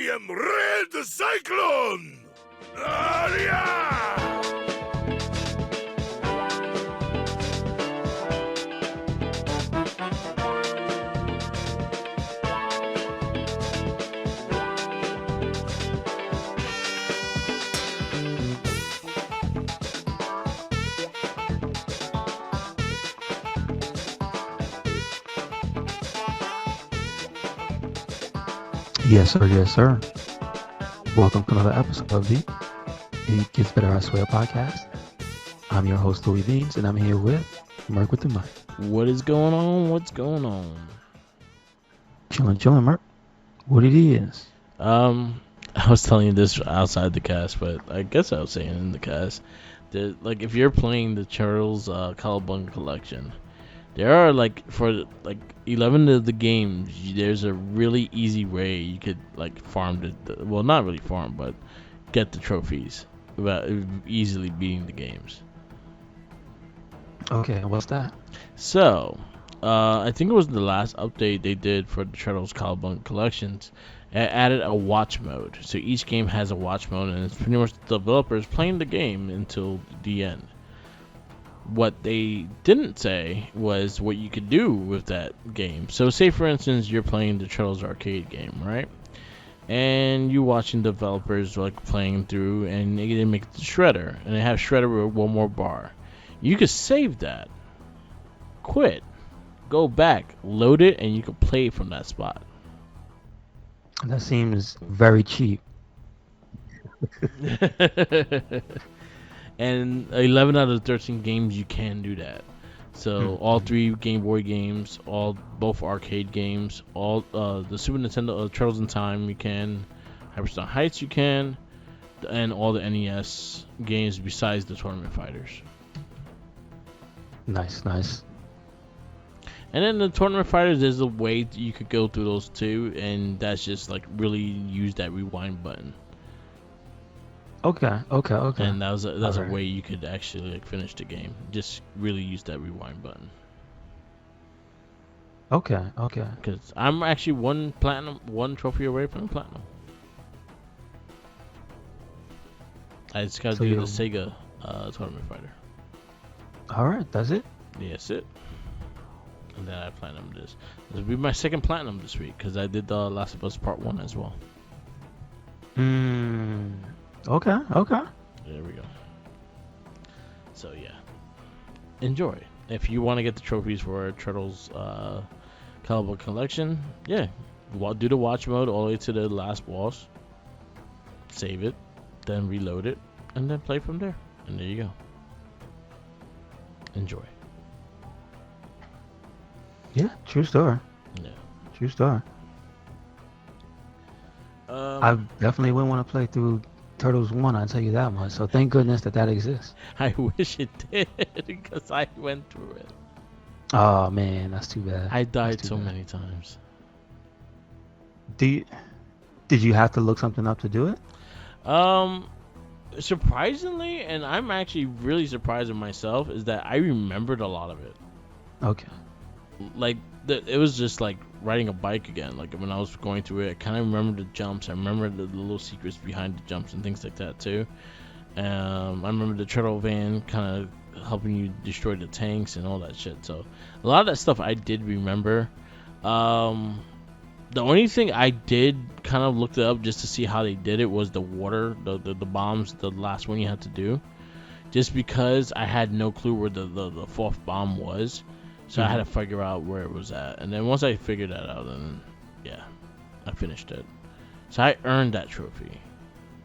am Red Cyclone! Yeah! Yes, sir. Yes, sir. Welcome to another episode of the It Gets Better, I Swear podcast. I'm your host, Louis Beans, and I'm here with Merc with the mic. What is going on? What's going on? Chilling, Merc. What it is? I was telling you this outside the cast, but I guess I was saying in the cast. Like, if you're playing the Charles Cowabunga collection, there are, for 11 of the games, there's a really easy way you could, farm well, not really farm, but get the trophies without easily beating the games. Okay, what's that? So, I think it was the last update they did for the Turtles Cowabunga collections. It added a watch mode. So each game has a watch mode, and it's pretty much the developers playing the game until the end. What they didn't say was what you could do with that game. So say, for instance, you're playing the Turtles arcade game, right? And you're watching developers playing through, and they make the Shredder, and they have Shredder with one more bar. You could save that, quit, go back, load it, and you can play from that spot. That seems very cheap. And 11 out of 13 games you can do that. So all 3 Game Boy games, both arcade games, all the Super Nintendo Turtles in Time you can, Hyperstar Heights you can, and all the NES games besides the Tournament Fighters. Nice. And then the Tournament Fighters, there's a way you could go through those too, and that's just really use that rewind button. Okay. And that's a Alright. way you could actually finish the game. Just really use that rewind button. Okay. Because I'm actually one trophy away from platinum. I just gotta do the Sega Tournament Fighter. Alright, that's it? Yeah, that's it. And then I platinum this. This will be my second platinum this week, because I did the Last of Us Part 1 as well. Okay. There we go. So yeah, enjoy. If you want to get the trophies for Turtles Cowabunga collection, yeah, do the watch mode all the way to the last boss. Save it, then reload it, and then play from there. And there you go. Enjoy. Yeah, true story. Yeah. True story. I definitely wouldn't want to play through Turtles 1, I'll tell you that much. So thank goodness that exists. I wish it did, because I went through it. Oh man, that's too bad. I died so many times. Did you have to look something up to do it? Surprisingly, and I'm actually really surprised with myself, is that I remembered a lot of it. Okay. It was just like riding a bike again. Like when I was going through it, I kind of remember the jumps. I remember the little secrets behind the jumps and things like that too. I remember the turtle van kind of helping you destroy the tanks and all that shit. So a lot of that stuff I did remember. The only thing I did kind of looked it up just to see how they did it was the water, the bombs, the last one you had to do. Just because I had no clue where the fourth bomb was. So I had to figure out where it was at. And then once I figured that out, then yeah, I finished it. So I earned that trophy.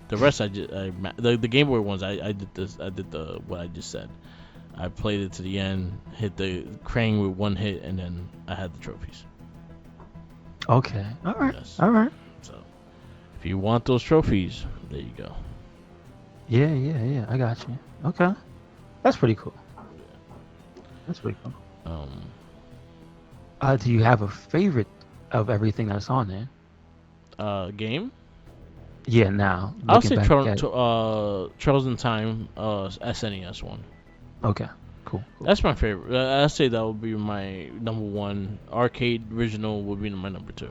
The rest the Game Boy ones, I did what I just said. I played it to the end, hit the crane with one hit, and then I had the trophies. Okay. All right. Yes. All right. So if you want those trophies, there you go. Yeah. I got you. Okay. That's pretty cool. That's pretty cool. Do you have a favorite of everything that's on there? Game? Yeah, now. I'll say Charles. Turtles in Time, SNES one. Okay, cool. That's my favorite. I'll say that would be my number one. Arcade original would be my number 2.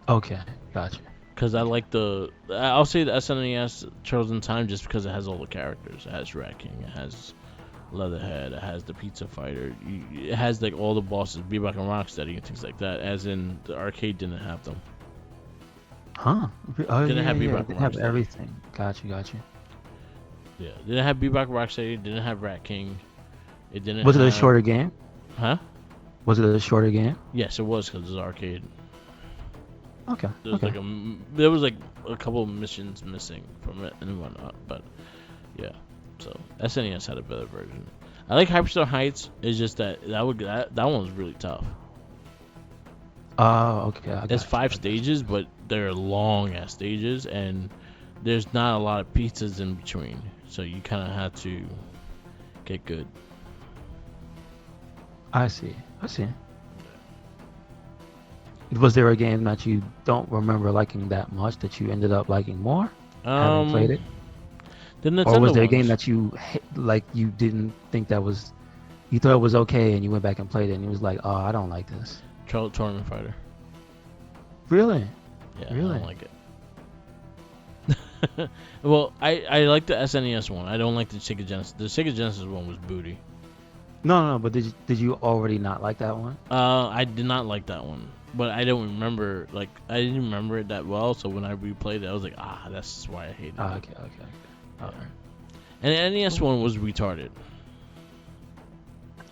Okay. Gotcha. Because I like I'll say the SNES Turtles in Time just because it has all the characters. It has Rat King, it has Leatherhead, it has the Pizza Fighter, it has like all the bosses, Bebop and Rocksteady and things like that. As in the arcade didn't have them. Huh? Oh, Didn't have Bebop It and didn't have Rocksteady. everything. Gotcha. Yeah, didn't have Bebop and Rocksteady, didn't have Rat King. It didn't. Was it a shorter game? Huh? Was it a shorter game? Yes, it was because it was arcade. Okay. There was like a couple of missions missing from it and whatnot, but yeah. So SNES had a better version. I like Hyperstar Heights. It's just that one was really tough. Oh, okay. There's 5 stages, but they're long ass stages, and there's not a lot of pizzas in between, so you kind of have to get good. I see. Was there a game that you don't remember liking that much that you ended up liking more? Having played it? Or was there a game that you didn't think that was, you thought it was okay and you went back and played it and you was like, oh, I don't like this? Tournament Fighter. Really? Yeah, Really? I don't like it. Well, I like the SNES one. I don't like the Sega Genesis. The Sega Genesis one was booty. No, but did you already not like that one? I did not like that one, but I don't remember. Like, I didn't remember it that well. So when I replayed it, I was like, that's why I hated it. Okay. Yeah. Alright. And the NES one was retarded.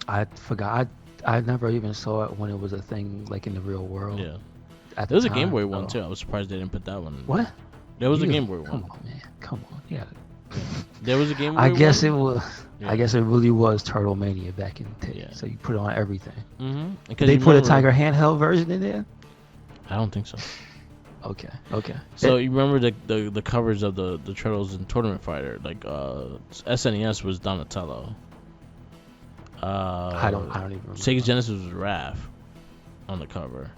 I forgot. I never even saw it when it was a thing like in the real world. Yeah. At There was the a Game time, Boy one so- too. I was surprised they didn't put that one. What? There was a You- Game Boy one. Come on, man. Come on. Yeah. There was a Game Boy. I guess one? it was. Yeah. I guess it really was Turtle Mania back in the day. Yeah. So you put it on everything. Mm-hmm. Did they put a Tiger handheld version in there? I don't think so. Okay. So you remember the covers of the Turtles in Tournament Fighter? Like SNES was Donatello. I don't even remember. Sega Genesis was Raph on the cover.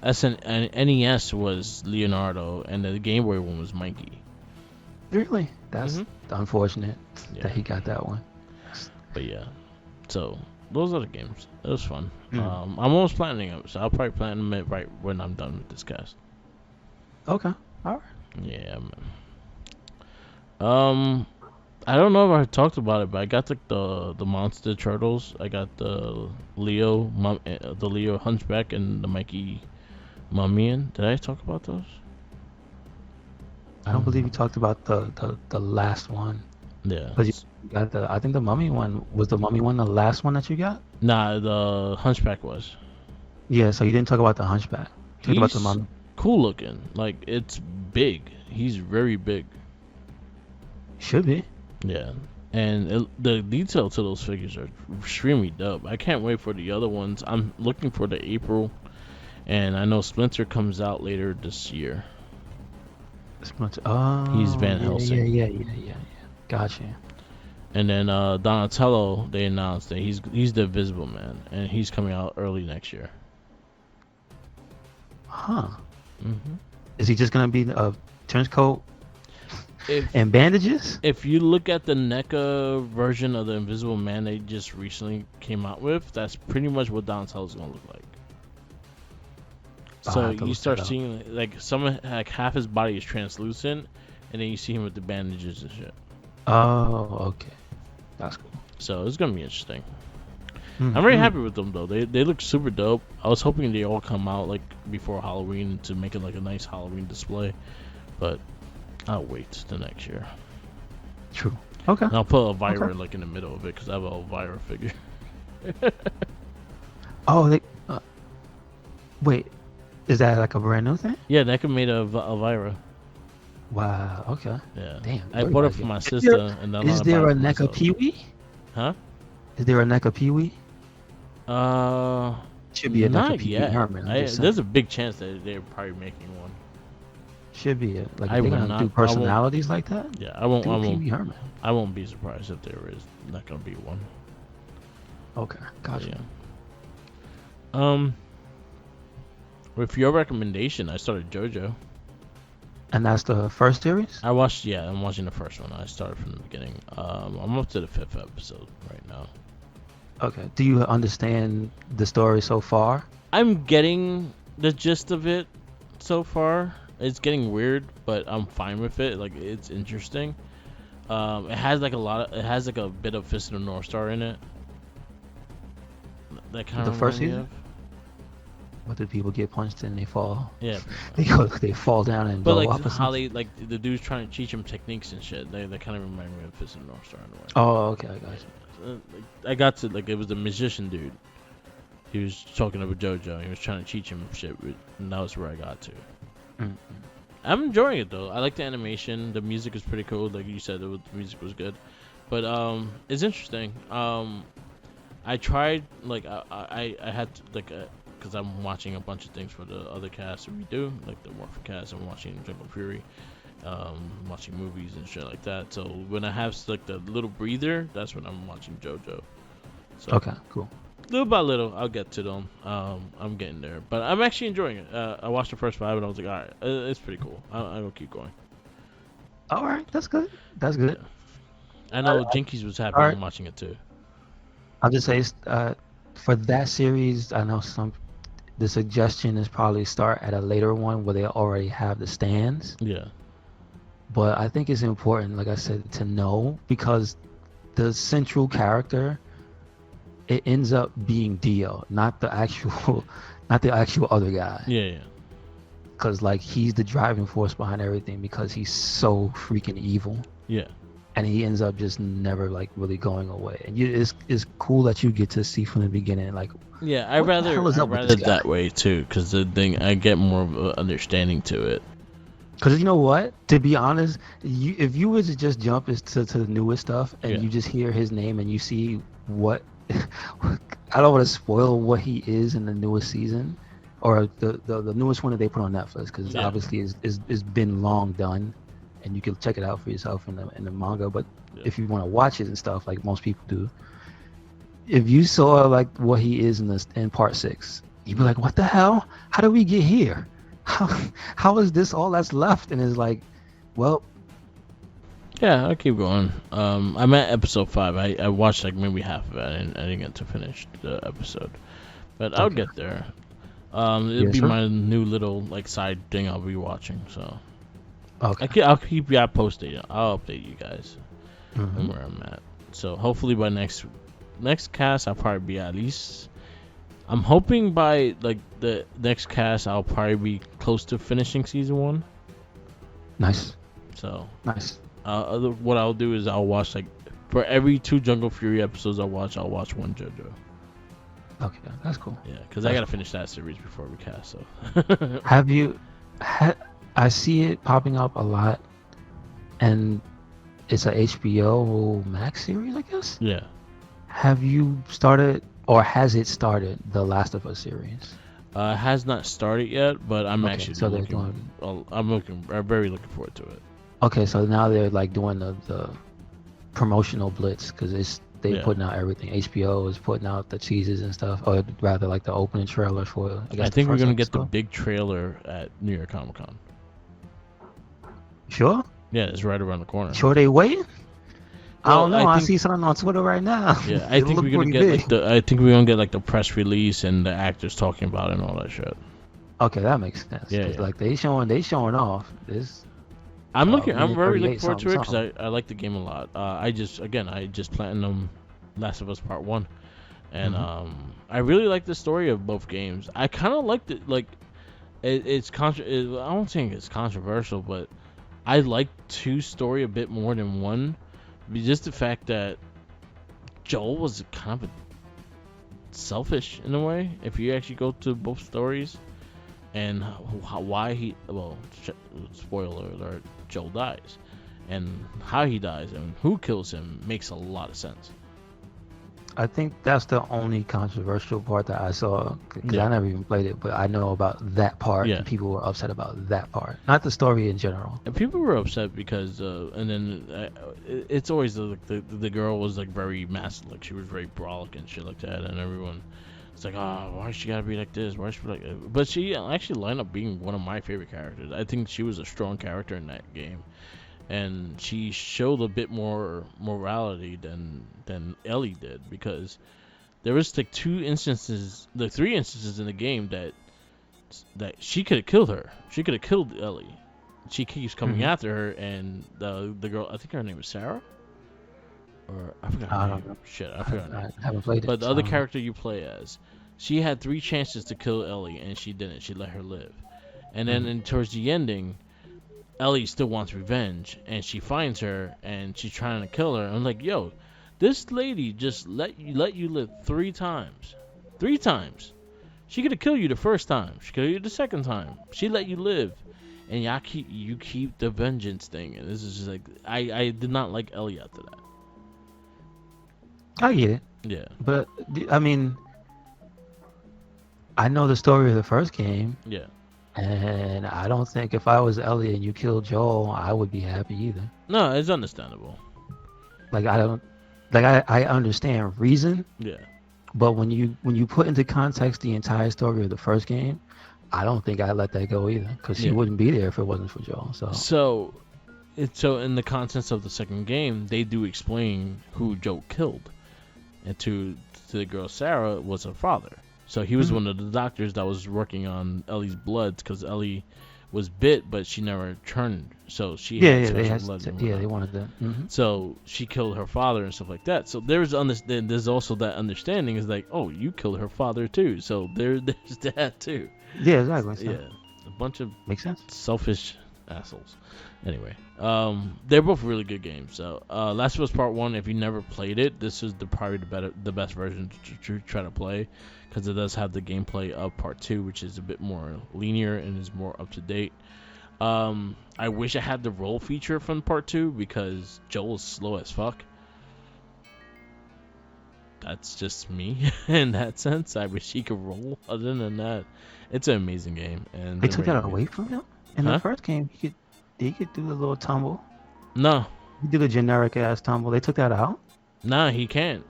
NES was Leonardo, and the Game Boy one was Mikey. Really? That's unfortunate Yeah. that he got that one. But yeah, so those are the games. It was fun. Mm. I'm almost planning them, so I'll probably plan them right when I'm done with this cast. Okay. All right. Yeah, man. I don't know if I talked about it, but I got the Monster Turtles. I got the Leo Hunchback, and the Mikey Mummian. Did I talk about those? I don't believe you talked about the last one. Yeah. But you got I think the Mummy one was the last one that you got. Nah, the Hunchback was. Yeah. So you didn't talk about the Hunchback. You talked about the Mummy. Cool looking. Like, it's big. He's very big. Should be. Yeah. And the detail to those figures are extremely dope. I can't wait for the other ones. I'm looking for the April, and I know Splinter comes out later this year. Oh, He's Van Helsing. Yeah. Gotcha. And then Donatello, they announced that he's the Invisible Man, and he's coming out early next year. Huh. Mm-hmm. Is he just gonna be a trench coat and bandages? If you look at the NECA version of the Invisible Man they just recently came out with, that's pretty much what Donatello's gonna look like. So you start seeing like half his body is translucent, and then you see him with the bandages and shit. Oh, okay. That's cool. So it's gonna be interesting. I'm very happy with them though. They look super dope. I was hoping they all come out like before Halloween to make it like a nice Halloween display, but I'll wait till next year. True. Okay. And I'll put Elvira like in the middle of it because I have an Elvira figure. Oh, wait. Is that like a brand new thing? Yeah, NECA made a Elvira. Wow. Okay. Yeah. Damn. I bought it for my sister, and then Is there a NECA Pee-wee? Huh? Is there a NECA Pee-wee? Should be a not NECA Pee-wee yet. Herman. There's a big chance that they're probably making one. Should be it. Like, I they're will gonna not- do I won't- personalities like that? Yeah, I won't. Do Pee-wee Herman. I won't be surprised if there is not gonna be one. Okay. Gotcha. Yeah. With your recommendation, I started JoJo. And that's the first series? I'm watching the first one. I started from the beginning. I'm up to the 5th episode right now. Okay. Do you understand the story so far? I'm getting the gist of it. so far. It's getting weird, but I'm fine with it. Like, it's interesting. It has like a bit of Fist of the North Star in it. That kind The of first reminds me season? What did people get punched and they fall? Yeah. They fall down and But blow like up or how something? they like the dude's trying to teach him techniques and shit. They kind of remind me of Fist of the North Star in a way. Oh, okay, I got you. I got to like it was the magician dude. He was talking about JoJo. He was trying to teach him shit, and that was where I got to. Mm-hmm. I'm enjoying it though. I like the animation. The music is pretty cool. Like you said, the music was good. But it's interesting. I tried like I had to, like because I'm watching a bunch of things for the other casts that we do, like the Morphin cast. I'm watching Jungle Fury, watching movies and shit like that. So when I have like the little breather, that's when I'm watching JoJo. So Okay, cool. little by little, I'll get to them. I'm getting there, but I'm actually enjoying it. I watched the first 5 and I was like, all right, it's pretty cool. I'll keep going. All right, that's good. That's good. Yeah. I know Jinkies was happy Alright. I'm watching it too. I'll just say for that series, I know the suggestion is probably start at a later one where they already have the stands. Yeah. But I think it's important, like I said, to know because the central character, it ends up being Dio, not the actual other guy. Yeah. Because like he's the driving force behind everything because he's so freaking evil. Yeah. And he ends up just never like really going away. And it's cool that you get to see from the beginning, like. Yeah, I'd rather it that way too, because the thing I get more of an understanding to it. Because you know what? To be honest, if you were to just jump to the newest stuff and you just hear his name and you see what, I don't want to spoil what he is in the newest season, or the newest one that they put on Netflix, because obviously it's been long done, and you can check it out for yourself in the manga. But if you want to watch it and stuff, like most people do, if you saw like what he is in part 6, you'd be like, what the hell? How did we get here? How is this all that's left? And it's like, well, yeah, I'll keep going. I'm at episode 5. I watched like maybe half of it. I didn't get to finish the episode, but I'll get there. It'll be my new little like side thing I'll be watching. So I'll keep you posted. I'll update you guys on where I'm at. So hopefully by next cast I'll probably be at least. I'm hoping by like the next cast I'll probably be close to finishing season 1. Nice. So nice. What I'll do is I'll watch like for every 2 Jungle Fury episodes I'll watch 1 JoJo. Okay, that's cool. Yeah, because I gotta finish that series before we cast. So have you? I see it popping up a lot, and it's a HBO Max series, I guess. Yeah. Have you started, or has it started, the Last of Us series? Has not started yet, but I'm actually so I'm very looking forward to it. Okay, so now they're like doing the promotional blitz because they're putting out everything. HBO is putting out the teasers and stuff, or rather like the opening trailer for. I think we're gonna get the big trailer at New York Comic Con. Sure. Yeah, it's right around the corner. Sure, they waiting. Well, I don't know. I see something on Twitter right now. Yeah, I think we're gonna get like the press release and the actors talking about it and all that shit. Okay, that makes sense. Yeah. Like they showing off this. I'm very looking forward to it because I like the game a lot. I just platinum Last of Us Part 1, and I really like the story of both games. I kind of liked it. Like I don't think it's controversial, but I like 2's story a bit more than 1. Just the fact that Joel was kind of selfish in a way. If you actually go to both stories, and why spoiler alert, Joel dies, and how he dies and who kills him makes a lot of sense. I think that's the only controversial part that I saw because I never even played it, but I know about that part. Yeah. And people were upset about that part, not the story in general. And people were upset because, and then it's always the girl was like very massive, like she was very brolic and shit like that, and everyone, it's like, why she gotta be like this? Why she like? But she actually lined up being one of my favorite characters. I think she was a strong character in that game. And she showed a bit more morality than Ellie did, because there was like 3 instances in the game that that she could have killed her. She could have killed Ellie. She keeps coming after her, and the girl, I think her name was Sarah, or I forgot her name. Shit, I forgot her name. I haven't played it. But the other character you play as, she had 3 chances to kill Ellie, and she didn't. She let her live. And then towards the ending, Ellie still wants revenge, and she finds her, and she's trying to kill her. I'm like, yo, this lady just let you live 3 times. 3 times. She could have killed you the first time. She killed you the second time. She let you live. And you keep the vengeance thing. And this is just like, I did not like Ellie after that. I get it. Yeah. But, I mean, I know the story of the first game. Yeah. And I don't think if I was Ellie and you killed Joel, I would be happy either. No, it's understandable. Like, I understand reason. Yeah. But when you put into context the entire story of the first game, I don't think I'd let that go either, because she wouldn't be there if it wasn't for Joel. So in the contents of the second game, they do explain who Joel killed, and to the girl Sarah was her father. So he was one of the doctors that was working on Ellie's blood, because Ellie was bit, but she never turned. So she had special blood. They wanted that. So she killed her father and stuff like that. So there's also that understanding is like, oh, you killed her father too. So there's that too. Yeah, exactly. So Yeah, a bunch of makes sense. Selfish assholes. Anyway, they're both really good games. So Last of Us Part 1, if you never played it, this is probably the best version to try to play, because it does have the gameplay of Part 2, which is a bit more linear and is more up to date. I wish I had the roll feature from Part 2, because Joel is slow as fuck. That's just me in that sense. I wish he could roll. Other than that, it's an amazing game. And they took that away from him in the first game. He could do the little tumble. No, he did a generic ass tumble. They took that out. Nah, he can't.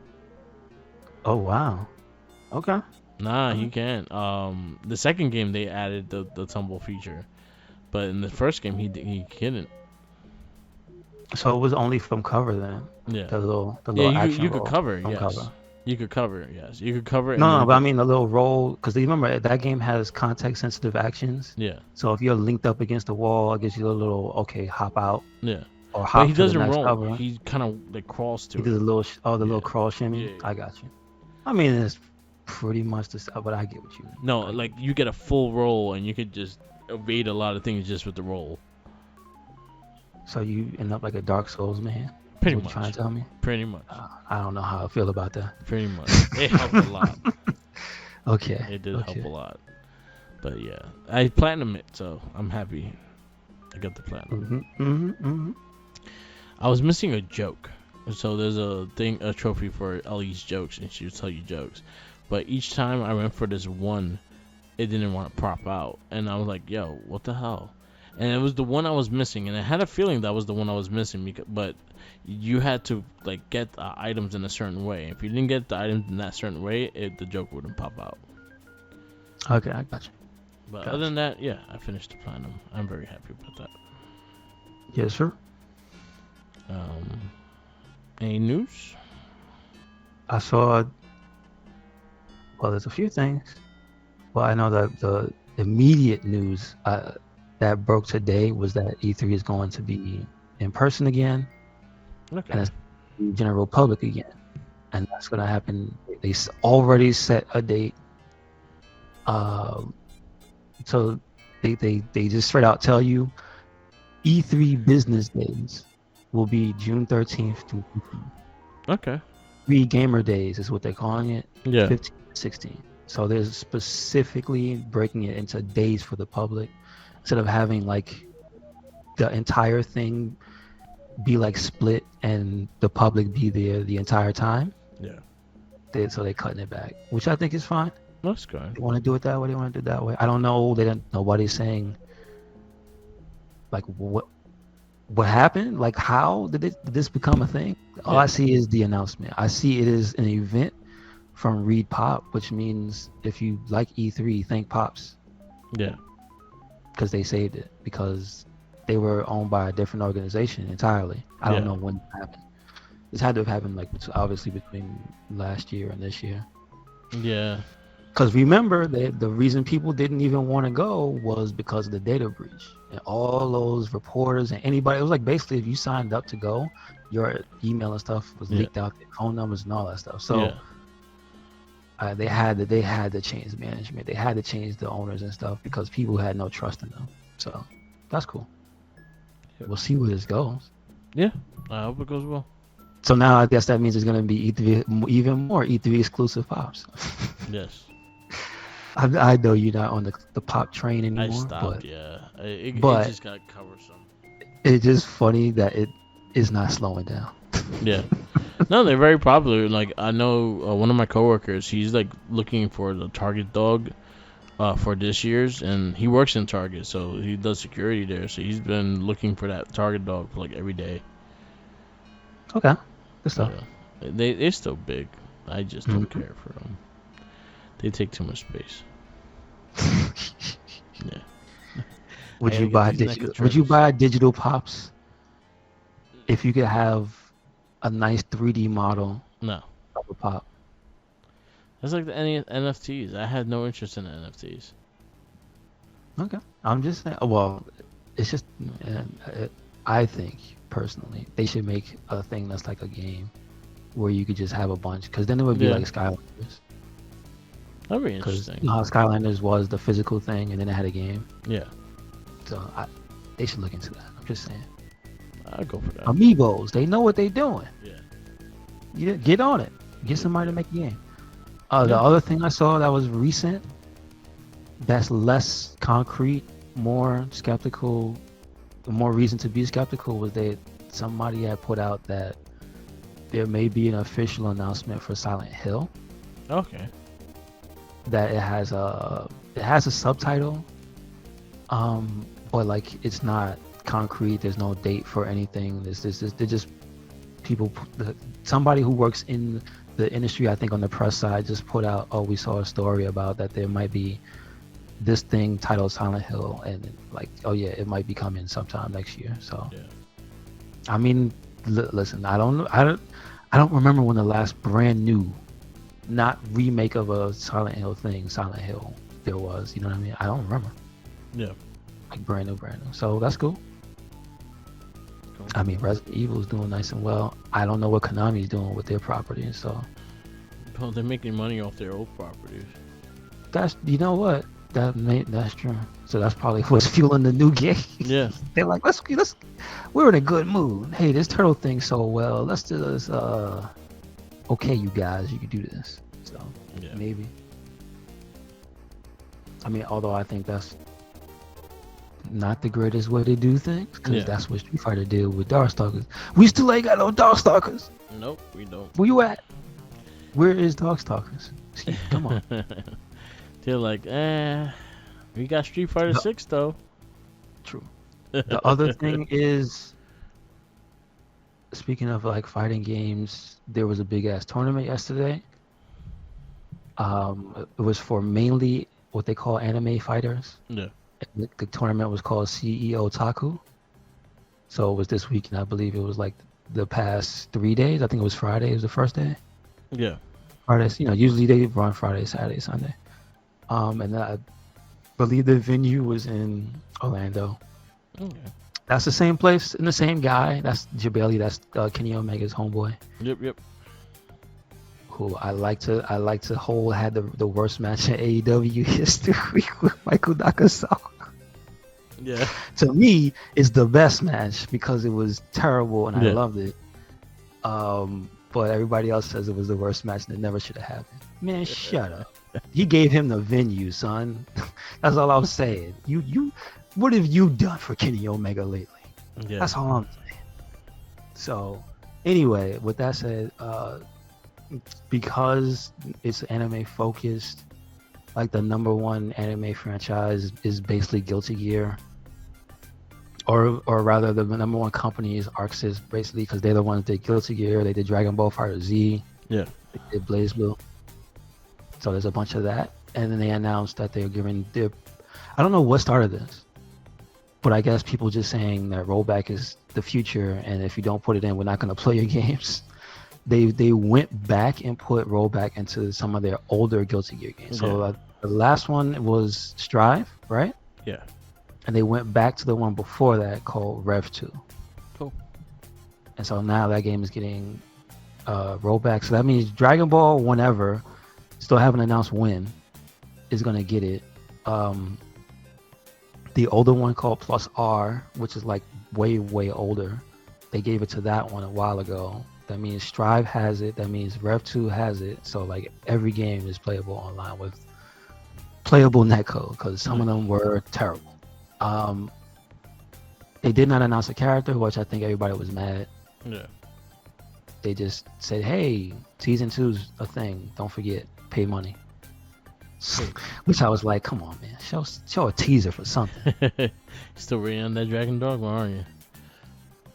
Oh wow. Okay. Nah, he can't. The second game they added the tumble feature, but in the first game he couldn't. So it was only from cover then. Yeah. The little action you roll could cover. Yes. Cover. You could cover. Yes. You could cover. No, but I mean the little roll, because remember that game has context sensitive actions. Yeah. So if you're linked up against the wall, it gives you a little hop out. Yeah. Or hop. But he doesn't roll. Cover. He kind of like crawls to. He does a little little crawl shimmy. Yeah. I got you. I mean it's pretty much the stuff, but I get what you mean. No, like you get a full roll and you could just evade a lot of things just with the roll. So you end up like a Dark Souls man? Pretty much. You trying to tell me? Pretty much. I don't know how I feel about that. Pretty much. It helped a lot. Okay. It did help a lot. But yeah, I platinum it, so I'm happy. I got the platinum. I was missing a joke. So there's a trophy for Ellie's jokes, and she would tell you jokes. But each time I went for this one, it didn't want to prop out, and I was like, "Yo, what the hell?" And it was the one I was missing, and I had a feeling that was the one I was missing, but you had to like get items in a certain way. If you didn't get the items in that certain way, the joke wouldn't pop out. Okay, I got you. But other than that, yeah, I finished the platinum. I'm very happy about that. Yes, sir. Any news? I saw. Well, there's a few things. Well, I know that the immediate news that broke today was that E3 is going to be in person again, Okay. and it's general public again, and that's going to happen. They already set a date. So they just straight out tell you E3 business days will be June 13th to 15th. Okay. 3 gamer days is what they're calling it. Yeah. 15, 16. So they're specifically breaking it into days for the public instead of having like the entire thing be like split and the public be there the entire time. Yeah. So they're cutting it back, which I think is fine. That's good. They want to do it that way. They want to do it that way. I don't know. Nobody's saying like what happened. Like how did this become a thing? All I see is the announcement. I see it is an event from Reed Pop, which means if you like E3, thank Pops. Yeah. Because they saved it, because they were owned by a different organization entirely. I don't know when it happened. This had to have happened like obviously between last year and this year. Yeah. Because remember, the reason people didn't even want to go was because of the data breach. And all those reporters and anybody, it was like basically if you signed up to go, your email and stuff was leaked out, their phone numbers and all that stuff. So they had to change management. They had to change the owners and stuff because people had no trust in them. So that's cool. We'll see where this goes. Yeah, I hope it goes well. So now I guess that means it's going to be E3, even more E3 exclusive pops. Yes. I know you're not on the pop train anymore. I stopped, it just got cumbersome. It's just funny that it is not slowing down. Yeah. No, they're very popular. Like, I know one of my coworkers, he's like looking for the Target dog for this year's, and he works in Target, so he does security there. So he's been looking for that Target dog for like every day. Okay, good stuff. They're still big. I just don't care for them. They take too much space. Yeah. Would you buy digital pops if you could have a nice 3D model? No. Of a pop. That's like the NFTs. I had no interest in the NFTs. Okay. I'm just saying. Well, it's just. I think personally they should make a thing that's like a game where you could just have a bunch, because then it would be like Skylanders. That'd be interesting. You know how Skylanders was the physical thing, and then it had a game. Yeah. So they should look into that. I'm just saying. I'll go for that. Amiibos, they know what they're doing. Yeah. Get on it. Get somebody to make a game. The other thing I saw that was recent, that's less concrete, more skeptical, more reason to be skeptical, was that somebody had put out that there may be an official announcement for Silent Hill. Okay. That it has a subtitle, but like it's not concrete. There's no date for anything. They're just people. Somebody who works in the industry, I think on the press side, just put out, we saw a story about that there might be this thing titled Silent Hill, and like, it might be coming sometime next year. So I mean, listen, I don't remember when the last brand new, not remake of a Silent Hill there was. You know what I mean? I don't remember. Yeah. Like brand new. So that's cool. I mean, Resident Evil is doing nice and well. I don't know what Konami's doing with their properties. So. Well, they're making money off their old properties. You know what? That's true. So that's probably what's fueling the new game. Yeah. They're like, let's. We're in a good mood. Hey, this turtle thing so well. Let's do this. Okay, you guys, you can do this. So maybe. I mean, although I think that's not the greatest way to do things, because that's what Street Fighter did with Darkstalkers. We still ain't got no Darkstalkers. Nope, we don't. Where you at? Where is Darkstalkers? Come on. They're like, we got Street Fighter 6 though. True. The other thing is, speaking of like fighting games, there was a big ass tournament yesterday. It was for mainly what they call anime fighters. Yeah. The tournament was called CEO Taku. So it was this week, and I believe it was like the past 3 days. I think it was Friday. It was the first day. Yeah. Fridays, usually they run Friday, Saturday, Sunday. And I believe the venue was in Orlando. Okay. That's the same place and the same guy. That's Jabali. That's Kenny Omega's homeboy. Yep. Who I like to had the worst match in AEW history with Michael Nakasawa. Yeah. To me, it's the best match because it was terrible and I loved it. But everybody else says it was the worst match and it never should have happened. Man, shut up. He gave him the venue, son. That's all I was saying. You, what have you done for Kenny Omega lately? Yeah. That's all I'm saying. So, anyway, with that said, because it's anime focused, like the number one anime franchise is basically Guilty Gear, or rather the number one company is ArcSys, basically, because they're the ones that did Guilty Gear, they did Dragon Ball FighterZ, they did BlazBlue. So there's a bunch of that, and then they announced that they're giving I don't know what started this, but I guess people just saying that rollback is the future, and if you don't put it in, we're not going to play your games. they went back and put rollback into some of their older Guilty Gear games. So the last one was Strive, right? Yeah. And they went back to the one before that called Rev 2. Cool. And so now that game is getting rollback. So that means Dragon Ball, whenever, still haven't announced when, is going to get it. The older one called Plus R, which is like way, way older, they gave it to that one a while ago. That means Strive has it. That means Rev 2 has it. So like every game is playable online with playable netcode, because some of them were terrible. They did not announce a character, which I think everybody was mad. Yeah. They just said, hey, season 2's a thing. Don't forget, pay money. Which I was like, come on, man. Show a teaser for something. Still waiting on that Dragon Dogma, aren't you?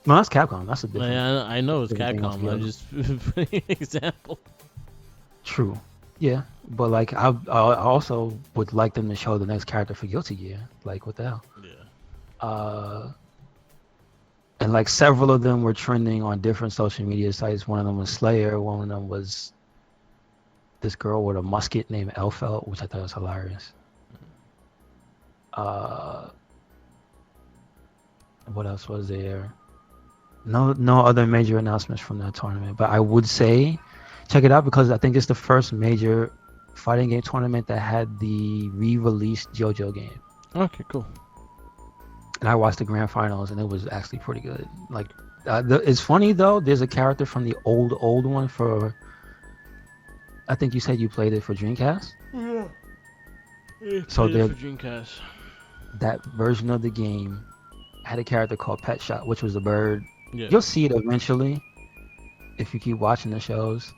No, that's Capcom. That's a different. I know it's Capcom. I just putting an example. True. Yeah, but like I also would like them to show the next character for Guilty Gear. Like, what the hell? Yeah. And like several of them were trending on different social media sites. One of them was Slayer. One of them was this girl with a musket named Elfelt, which I thought was hilarious. What else was there? No other major announcements from that tournament. But I would say, check it out, because I think it's the first major fighting game tournament that had the re-released JoJo game. Okay, cool. And I watched the grand finals, and it was actually pretty good. Like, it's funny though. There's a character from the old one for. I think you said you played it for Dreamcast. Yeah. So for Dreamcast. That version of the game had a character called Pet Shop, which was a bird. Yeah. You'll see it eventually if you keep watching the shows.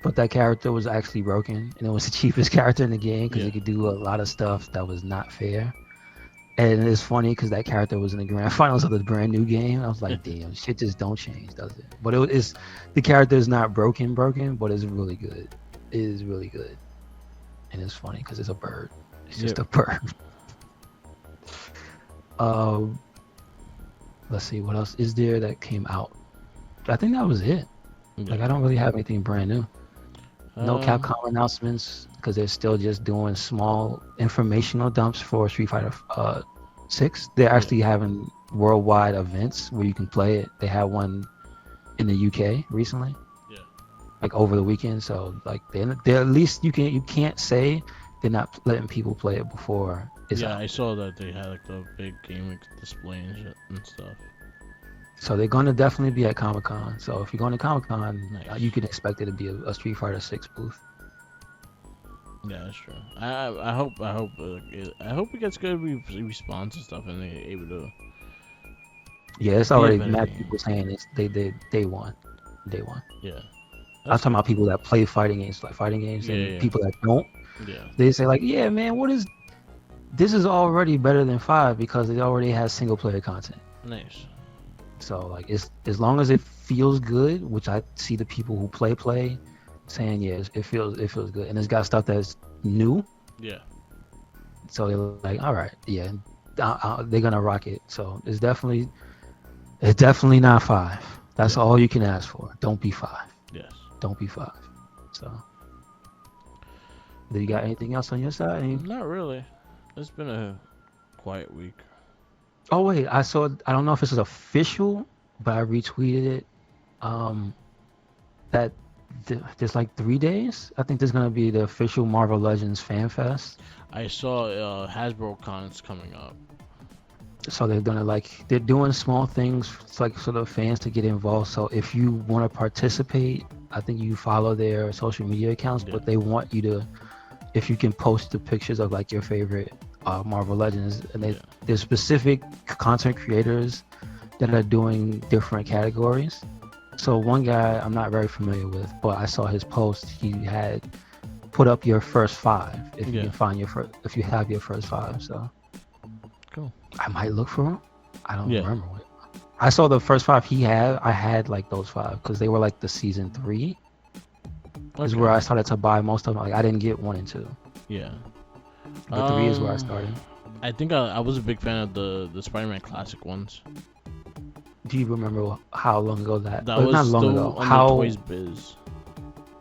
But that character was actually broken, and it was the cheapest character in the game because it could do a lot of stuff that was not fair. And it's funny because that character was in the grand finals of the brand new game. I was like, damn, shit just don't change, does it? But the character is not broken, but it's really good. It is really good. And it's funny because it's a bird. It's just a bird. Let's see, what else is there that came out? I think that was it. Like, I don't really have anything brand new. No Capcom announcements, because they're still just doing small informational dumps for Street Fighter 6. They're actually having worldwide events where you can play it. They had one in the UK recently, like over the weekend. So like they're at least you can't say they're not letting people play it before it's out. I saw that they had like the big game display and shit and stuff. So they're going to definitely be at Comic-Con. So if you're going to Comic-Con, you can expect it to be a Street Fighter 6 booth. Yeah, that's true. I hope it gets good response and stuff, and they're able to. Yeah, it's already mad people saying it's day one. Yeah. I'm talking about people that play fighting games, and people that don't. Yeah. They say like, yeah, man, this is already better than 5 because it already has single player content. Nice. So like, it's as long as it feels good, which I see the people who play saying, yeah, it feels good, and it's got stuff that's new. Yeah. So they're like, all right, yeah, they're gonna rock it. So it's definitely not 5. That's all you can ask for. Don't be 5. Yes. Don't be 5. So, do you got anything else on your side? Not really. It's been a quiet week. Oh wait, I don't know if this is official, but I retweeted it. That there's like 3 days. I think there's gonna be the official Marvel Legends Fan Fest. I saw Hasbro Con's coming up. So they're doing small things like sort of fans to get involved. So if you want to participate, I think you follow their social media accounts, but they want you to, if you can post the pictures of like your favorite Marvel Legends, and there's specific content creators that are doing different categories. So one guy I'm not very familiar with, but I saw his post. He had put up your first 5 if you can find if you have your first 5. So cool. I might look for him. I don't remember what. I saw the first 5 he had. I had like those 5 because they were like the season 3. Is where I started to buy most of them. Like I didn't get 1 and 2. Yeah. But 3 is where I started. I think I was a big fan of the Spider-Man classic ones. Do you remember how long ago that? That was not long still ago. on How? the Toys Biz.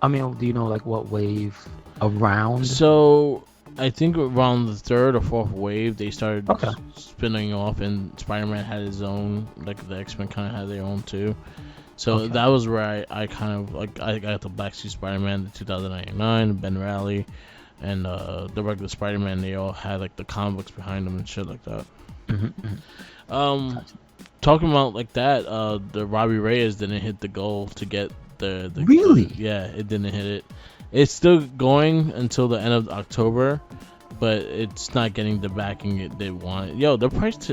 I mean, do you know like what wave around? So I think around the third or fourth wave, they started Okay. spinning off, and Spider-Man had his own. Like the X-Men kind of had their own too. So Okay. that was where I kind of like I got the Black Suit Spider-Man, the 2099, Ben Reilly, and the regular Spider-Man. They all had like the comic books behind them and shit like that. Talking about like that, the Robbie Reyes didn't hit the goal to get the Really? yeah, it didn't hit it. It's still going until the end of October, but it's not getting the backing they wanted. Yo, the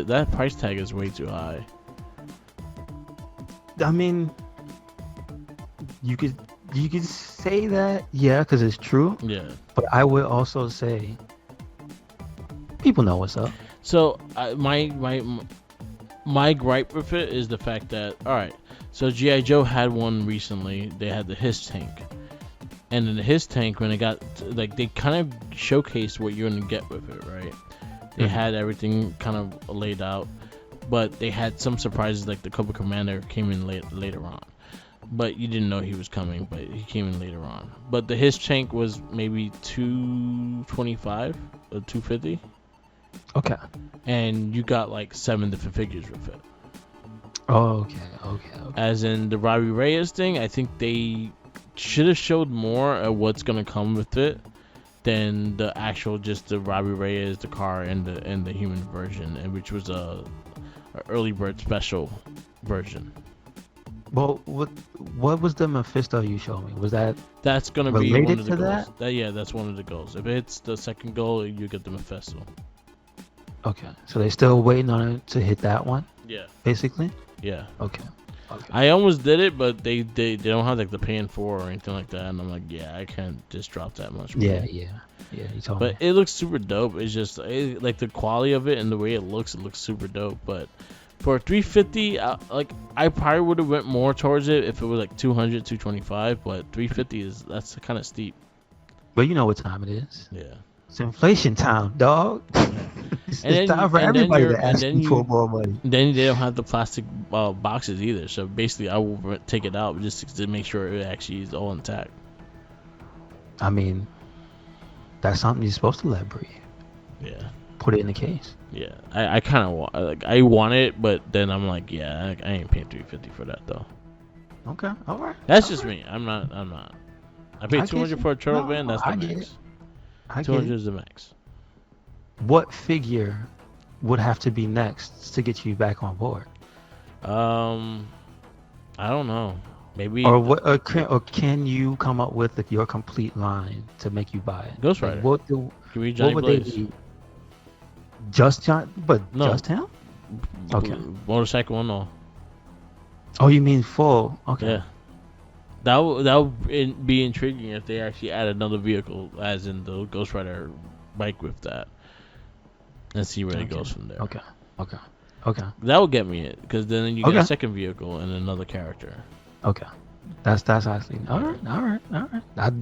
that price tag is way too high. I mean, you could say that, yeah, because it's true. Yeah. But I would also say, people know what's up. So my gripe with it is the fact that, all right, so G.I. Joe had one recently. They had the Hiss tank, and in the Hiss tank, when it got like they kind of showcased what you're gonna get with it, right? They had everything kind of laid out, but they had some surprises, like the Cobra Commander came in later on, but you didn't know he was coming, but he came in later on. But the Hiss tank was maybe $225 or $250. Okay. And you got like 7 different figures with it. Oh, okay. As in the Robbie Reyes thing, I think they should have showed more of what's gonna come with it than the actual just the Robbie Reyes, the car, and the human version, and which was a early bird special version. Well, what was the Mephisto you showed me? Was that's gonna be related one of the to goals? that? Yeah, that's one of the goals. If it's the second goal, you get the Mephisto. Okay, so they're still waiting on it to hit that one? Yeah. Basically? Yeah. Okay. I almost did it, but they don't have like the pay in 4 or anything like that, and I'm like, yeah, I can't just drop that much money. Yeah. You told me. But it looks super dope. It's just like the quality of it and the way it looks super dope. But for $350, like I probably would have went more towards it if it was like $200, $225. But $350 that's kind of steep. But you know what time it is? Yeah. It's inflation time, dog. It's time for everybody to ask for more money. Then they don't have the plastic boxes either. So basically, I will take it out just to make sure it actually is all intact. I mean, that's something you're supposed to let breathe. Yeah. Put it in the case. Yeah, I kind of want, like, I want it, but then I'm like, yeah, I ain't paying $350 for that though. Okay, all right. That's just me. I'm not. I paid $200 for a turtle band. That's the max. 200 is the max. What figure would have to be next to get you back on board? I don't know. Maybe. Or what? Or can you come up with your complete line to make you buy it? Ghost Rider. Like, what would Blaze. they be? Just John? But No. just him? Okay. Motorcycle and all. Oh, you mean full? Okay. Yeah. That would be intriguing if they actually add another vehicle, as in the Ghost Rider bike with that, and see where it goes from there. Okay. That would get me it, because then you get a second vehicle and another character. Okay. That's actually all right.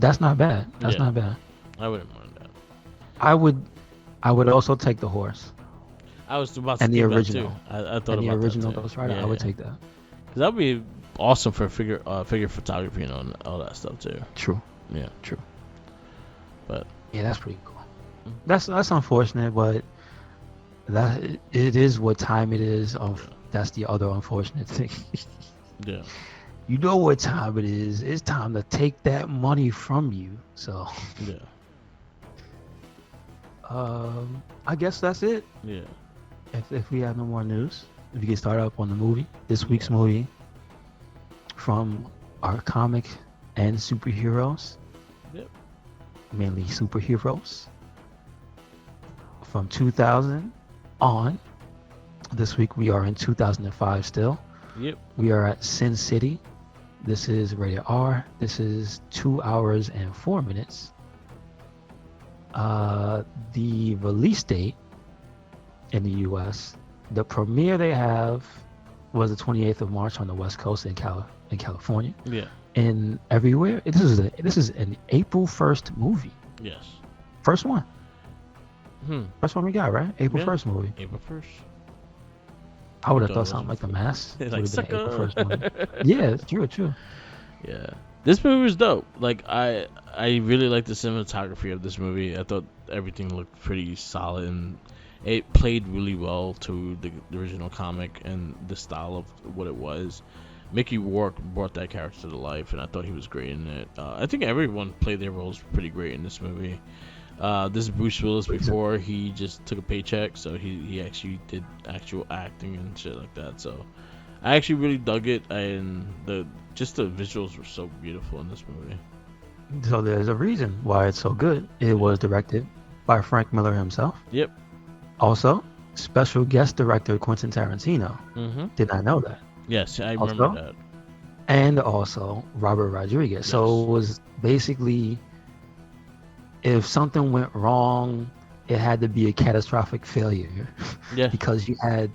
That's not bad. That's not bad. I wouldn't mind that. I would also take the horse. I was about to and the think original. That too. I thought and about the original that too. Ghost Rider. I would take that. Because that would be awesome for figure photography and all that stuff too. True. Yeah. True. But yeah, that's pretty cool. That's unfortunate, but that it is what time it is. That's the other unfortunate thing. Yeah. You know what time it is. It's time to take that money from you. So yeah. I guess that's it. Yeah. If we have no more news, if you can start up on the movie, this week's movie from our comic and superheroes. Yep. Mainly superheroes. From 2000 on. This week we are in 2005 still. Yep. We are at Sin City. This is rated R. This is 2 hours and 4 minutes. The release date in the U.S., the premiere they have was the 28th of March on the West Coast in California. Yeah. And everywhere, this is an April 1st movie. Yes. First one. First one we got, right? April 1st movie. April 1st. I would have thought something like The Mask. Like, would have been sucker. April 1st one. Yeah, true. Yeah, this movie was dope. Like I really liked the cinematography of this movie. I thought everything looked pretty solid and it played really well to the original comic and the style of what it was. Mickey Rourke brought that character to life, and I thought he was great in it. I think everyone played their roles pretty great in this movie. This is Bruce Willis before he just took a paycheck, so he actually did actual acting and shit like that. So I actually really dug it, and the visuals were so beautiful in this movie. So there's a reason why it's so good. It was directed by Frank Miller himself. Yep. Also, special guest director Quentin Tarantino. Mm-hmm. Did not know that. Yes, I remember that. And also Robert Rodriguez. Yes. So it was basically, if something went wrong, it had to be a catastrophic failure. Yeah. Because you had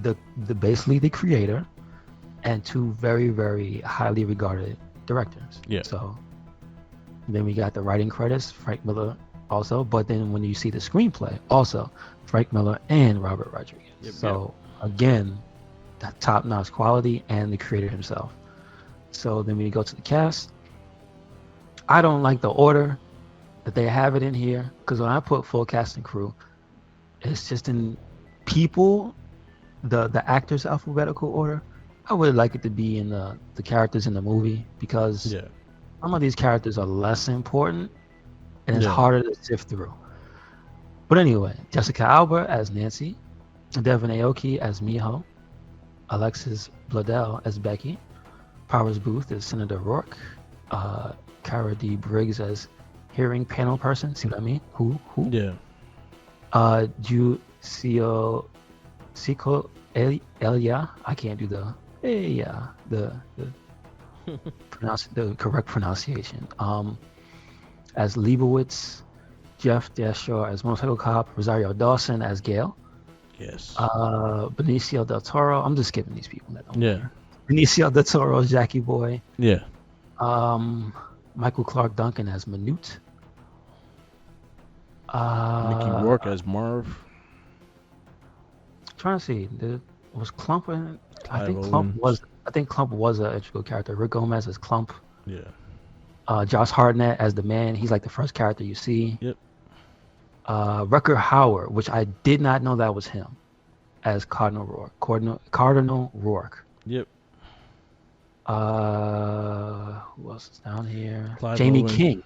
the basically the creator and two very, very highly regarded directors. Yeah. So then we got the writing credits, Frank Miller also, but then when you see the screenplay, also Frank Miller and Robert Rodriguez. Yep, so again, that top-notch quality and the creator himself. So then we go to the cast. I don't like the order that they have it in here, because when I put full cast and crew, it's just in people, the actors' alphabetical order. I would like it to be in the characters in the movie, because some of these characters are less important and it's harder to sift through. But anyway, Jessica Alba as Nancy, Devin Aoki as Miho, Alexis Bledel as Becky, Powers Booth as Senator Rourke, Cara D. Briggs as hearing panel person. See what I mean? Who? Yeah. Jusio Siko Elia. I can't do the the correct pronunciation. As Leibowitz, Jeff Dashaw as Motorcycle Cop, Rosario Dawson as Gail. Yes. Benicio del Toro. I'm just skipping these people. Yeah. Benicio del Toro as Jackie Boy. Yeah. Michael Clark Duncan as Manute. Mickey Rourke as Marv. Trying to see, was Clump in it? I think Clump was an integral character. Rick Gomez as Clump. Yeah. Josh Hartnett as the man. He's like the first character you see. Yep. Rutger Hauer, which I did not know that was him, as Cardinal Rourke. Cardinal Rourke. Yep. Who else is down here? Clive Jamie Owen. King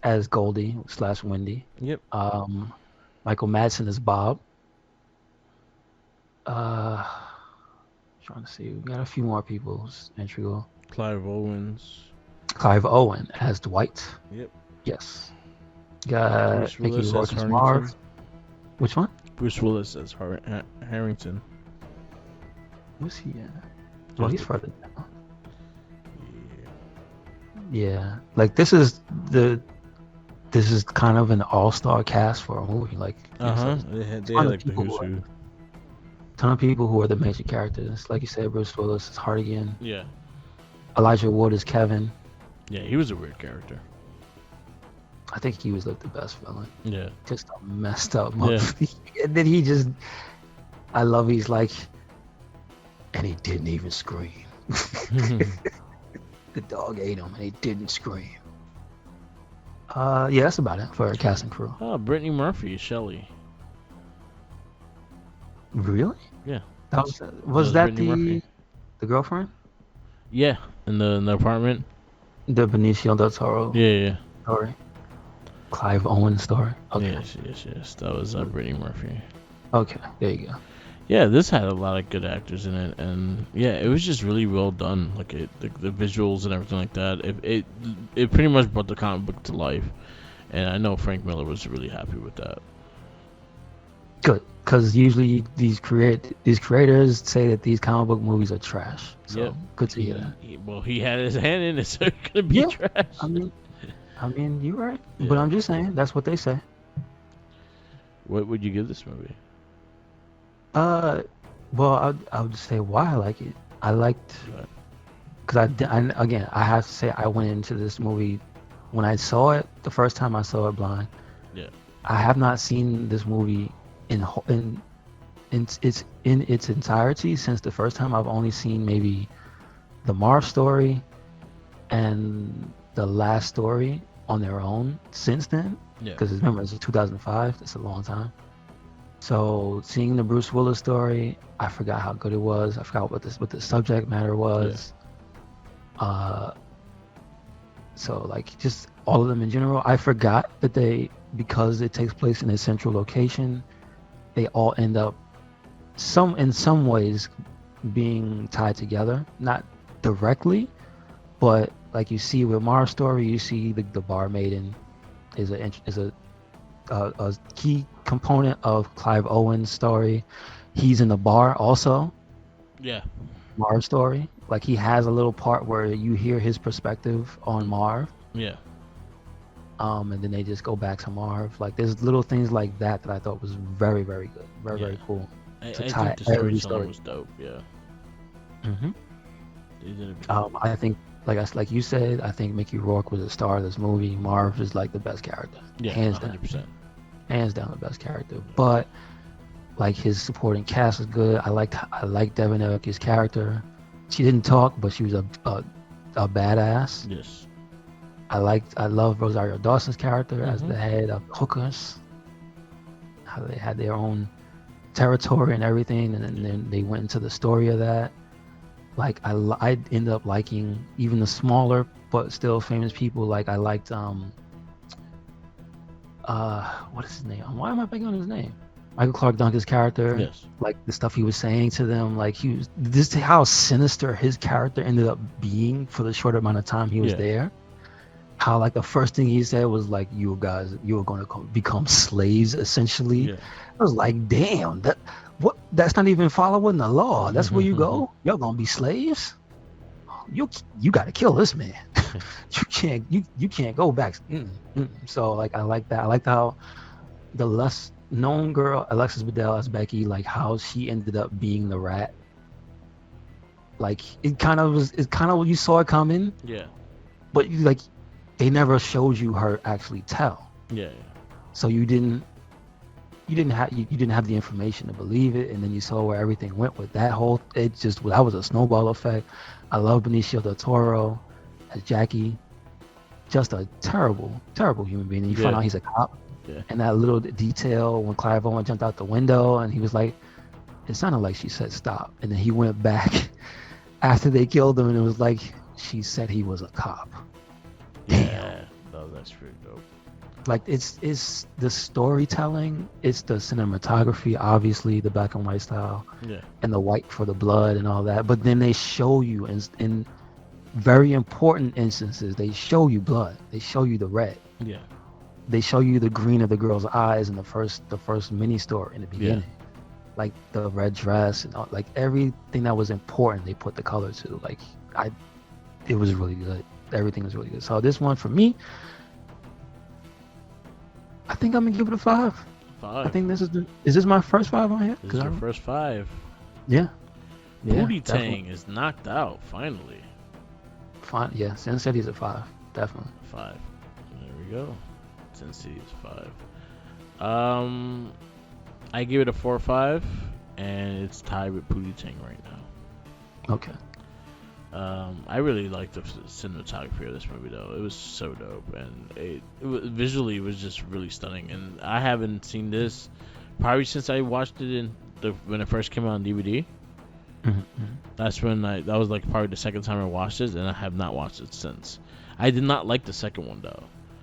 as Goldie / Wendy. Yep. Michael Madsen as Bob. Trying to see, we got a few more people integral. Clive Owen as Dwight. Yep. Yes. Got Bruce Mickey Willis Rourke as as Marv. Which one? Bruce Willis as Harrington. Who's he at? Well, he's further down. Yeah. Like this is kind of an all-star cast for a movie. Like They had like the who's who. Ton of people who are the major characters. Like you said, Bruce Willis is Hardigan. Yeah. Elijah Wood is Kevin. Yeah, he was a weird character. I think he was like the best villain. Yeah. Just a messed up motherfucker. And then I love he's like, and he didn't even scream. The dog ate him and he didn't scream. Yeah, that's about it for cast and crew. Oh, Brittany Murphy is Shelley. Really? Yeah. Was that the girlfriend? Yeah, in the apartment. The Benicio del Toro. Yeah. Story. Clive Owen story. Okay. Yes. That was Brittany Murphy. Okay, there you go. Yeah, this had a lot of good actors in it, and yeah, it was just really well done. Like the visuals and everything like that. It pretty much brought the comic book to life, and I know Frank Miller was really happy with that. Good, because usually these creators say that these comic book movies are trash. So good to hear that. He had his hand in it, so it's gonna be trash. I mean, you're right, but I'm just saying that's what they say. What would you give this movie? Well, I would say why I like it. I liked, because I have to say I went into this movie when I saw it the first time I saw it blind. Yeah. I have not seen this movie in it's in its entirety since the first time. I've only seen maybe the Marv story and the last story on their own since then. Yeah. Because remember, it's 2005. It's a long time. So seeing the Bruce Willis story, I forgot how good it was. I forgot what the subject matter was. Yeah. So like just all of them in general. I forgot that because it takes place in a central location, they all end up in some ways being tied together, not directly, but like you see with Mar's story, you see the barmaiden is a key component of Clive Owen's story. He's in the bar also. Yeah. Marv's story, like he has a little part where you hear his perspective on Marv. Yeah. And then they just go back to Marv. Like there's little things like that I thought was very, very good, very cool. I think the storytelling was dope. Yeah. Mm-hmm. They did I think, like you said, I think Mickey Rourke was the star of this movie. Marv is like the best character. Yeah, hands 100%. down. Hands down the best character. But like his supporting cast is good. I liked Devin Eric's character. She didn't talk, but she was a badass. Yes. I love Rosario Dawson's character as the head of hookers. How they had their own territory and everything, and then they went into the story of that. Like I ended up liking even the smaller but still famous people. Like I liked what is his name? Why am I blanking on his name? Michael Clark Duncan's character. Yes. Like the stuff he was saying to them, like how sinister his character ended up being for the short amount of time he was there. How like the first thing he said was like, you are going to become slaves essentially. Yeah. I was like, damn, that's not even following the law. That's where you go. Y'all gonna be slaves. You got to kill this man. you can't go back. So like I like that. I like how the less known girl Alexis Bledel as Becky, like how she ended up being the rat. Like it's kind of you saw it coming. Yeah. But like they never showed you her actually tell. Yeah. So you didn't have the information to believe it, and then you saw where everything went with that whole. That was a snowball effect. I love Benicio del Toro as Jackie, just a terrible, terrible human being. And you find out he's a cop, and that little detail when Clive Owen jumped out the window and he was like, it sounded like she said stop, and then he went back after they killed him, and it was like she said he was a cop. Yeah, that's pretty dope. Like it's the storytelling, it's the cinematography, obviously the black and white style, and the white for the blood and all that. But then they show you in very important instances, they show you blood, they show you the red, they show you the green of the girl's eyes in the first mini story in the beginning, like the red dress and all, like everything that was important, they put the color to. Like it was really good. Everything was really good. So this one for me, I think I'm gonna give it a 5. I think is this my first 5 on here? This is your first 5. Yeah. Pootie Tang is knocked out finally. Fine. Yeah, Sin City's a 5. Definitely. 5. There we go. Sin City is 5. I give it a 4 or 5, and it's tied with Pootie Tang right now. Okay. I really liked the cinematography of this movie, though. It was so dope, and visually it was just really stunning. And I haven't seen this probably since I watched it when it first came out on DVD. Mm-hmm. That's when that was like probably the second time I watched it, and I have not watched it since. I did not like the second one though,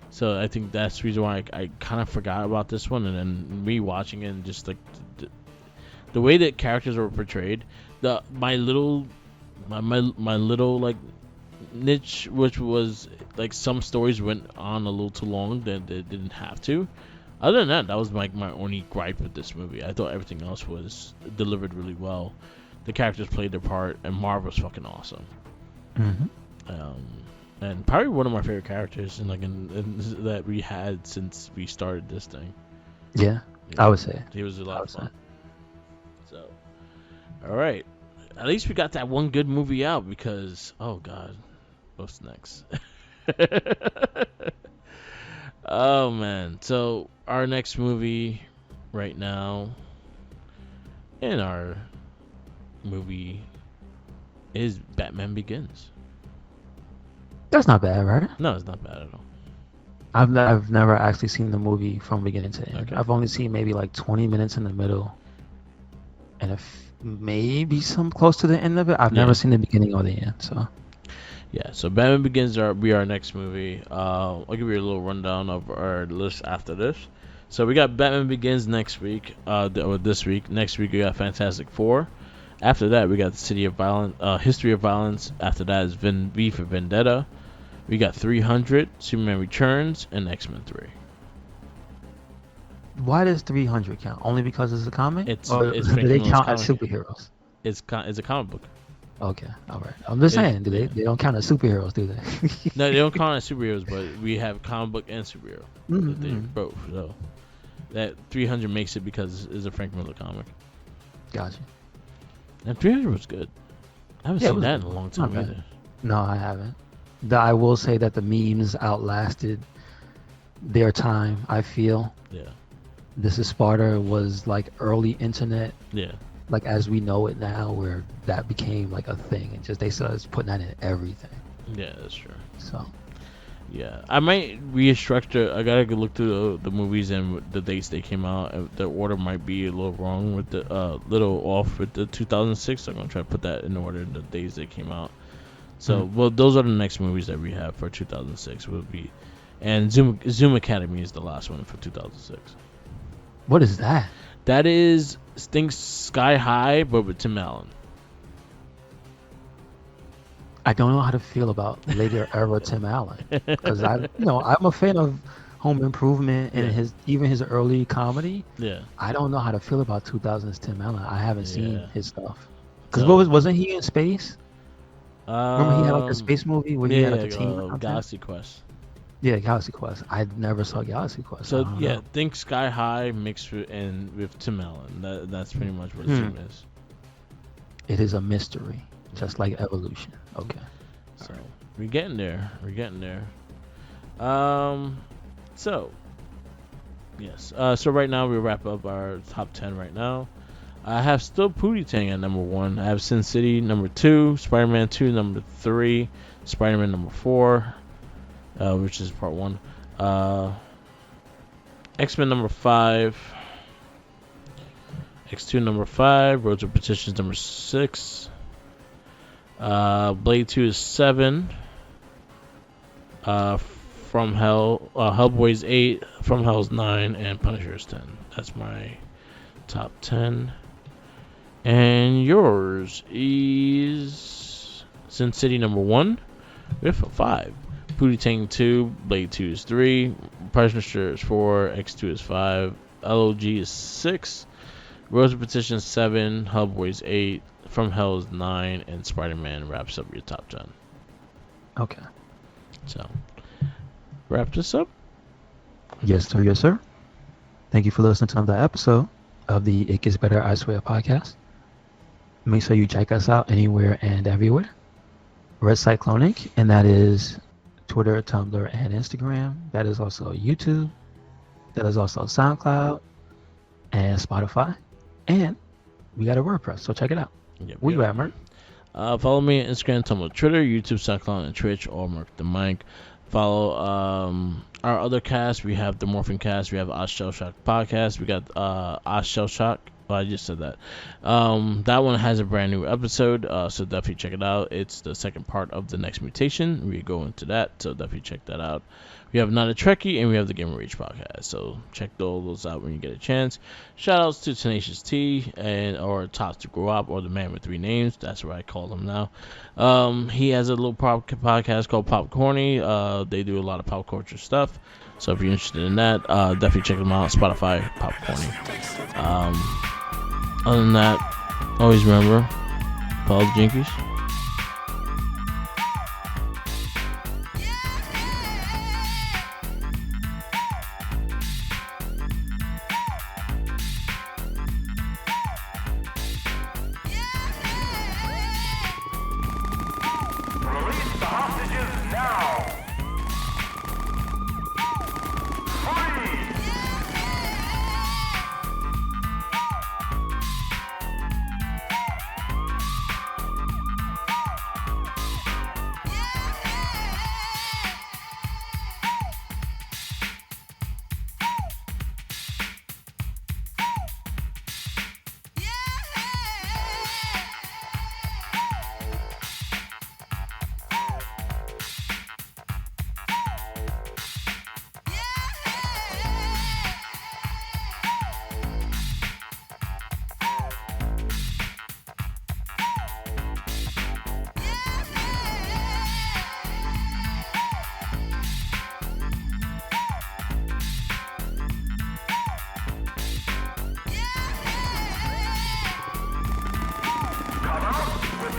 so I think that's the reason why I kind of forgot about this one, and then rewatching it and just like the way that characters were portrayed, my little like niche, which was like some stories went on a little too long that they didn't have to. Other than that was like my only gripe with this movie. I thought everything else was delivered really well. The characters played their part, and Marv was fucking awesome. Mm-hmm. And probably one of my favorite characters in that we had since we started this thing. Yeah, I would say he was a lot of fun. So, all right. At least we got that one good movie out because, oh God, what's next? Oh man. So our next movie right now, And our movie is Batman Begins. That's not bad, right? No, it's not bad at all. I've never actually seen the movie from beginning to end. Okay. I've only seen maybe like 20 minutes in the middle, and maybe some close to the end of it. I've never seen the beginning or the end. So. Yeah, so Batman Begins will be our next movie. I'll give you a little rundown of our list after this. So we got Batman Begins next week, or this week. Next week we got Fantastic Four. After that we got the History of Violence. After that is V for Vendetta. We got 300, Superman Returns, and X-Men 3. Why does 300 count? Only because it's a comic? It's do they count as superheroes? It's a comic book. Okay, all right. I'm just saying, they don't count as superheroes, do they? No, they don't count as superheroes, but we have comic book and superhero. They both. So that 300 makes it because it's a Frank Miller comic. Gotcha. And 300 was good. I haven't seen that in a long time either. No, I haven't. I will say that the memes outlasted their time, I feel. Yeah. This is Sparta was like early internet. Yeah. Like as we know it now, where that became like a thing, and just they started putting that in everything. Yeah, that's true. So. Yeah, I might restructure. I gotta look through the movies and the dates they came out. The order might be a little wrong with the little off with the 2006. So I'm gonna try to put that in order, the days they came out. So, well, those are the next movies that we have for 2006. Will be, and Zoom Academy is the last one for 2006. What is that? That is Sky High, but with Tim Allen. I don't know how to feel about later era Tim Allen, because I'm a fan of Home Improvement and his early comedy. Yeah. I don't know how to feel about 2000s Tim Allen. I haven't seen his stuff. Because wasn't he in space? Remember he had like a space movie where he had like a team. Galaxy Quest. Yeah, Galaxy Quest. I never saw Galaxy Quest. So think Sky High mixed with Tim Allen. That's pretty much what Zoom is. It is a mystery, just like evolution. Okay. So we're getting there. So yes. So right now we wrap up our top 10 right now. I have still Pootie Tang at number 1. I have Sin City number 2, Spider-Man 2 number 3, Spider-Man number 4, which is part 1. X-Men number 5, X2 number 5, Road to Petitions number 6, Blade 2 is 7, From Hell, Hellboy's 8, From Hell's 9, and Punisher is 10. That's my top 10. And yours is Sin City number 1 with a 5. Pootie Tang 2, Blade 2 is 3, Punisher is 4, X2 is 5, LOG is 6, Rose of Petition 7, Hellboy is 8, From Hell is 9, and Spider-Man wraps up your top 10. Okay. So, wrap this up. Yes, sir. Yes, sir. Thank you for listening to another episode of the It Gets Better, I Swear podcast. Make sure you check us out anywhere and everywhere. RedCycloneInc, and that is Twitter, Tumblr, and Instagram. That is also YouTube. That is also SoundCloud and Spotify. And we got a WordPress, so check it out. Yep, Where you at, Merc? Follow me on Instagram, Tumblr, Twitter, YouTube, SoundCloud, and Twitch, all Merc the Mic. Follow our other cast. We have the Morphin Cast. We have Oz Shell Shock Podcast. We got Oz Shell Shock. Well, I just said that. That one has a brand new episode, so definitely check it out. It's the second part of the Next Mutation. We go into that, so definitely check that out. We have Not a Trekkie, and we have the Gamer Rage podcast. So check all those out when you get a chance. Shout outs to Tenacious T or Tots to Grow Up, or the Man with 3 Names. That's what I call him now. He has a little podcast called Popcorny. They do a lot of pop culture stuff. So if you're interested in that, definitely check them out. Spotify, Popcorny. Other than that, always remember, follow the Jinkies. Release the hostages now! Free!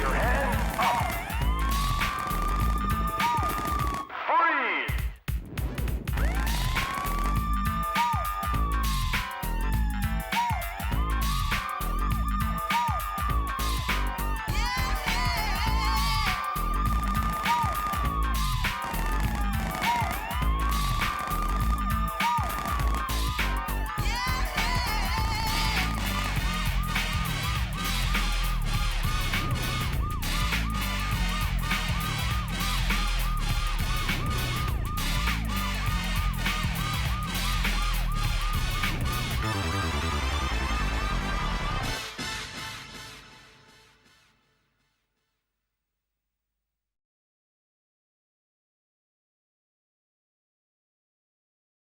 your head.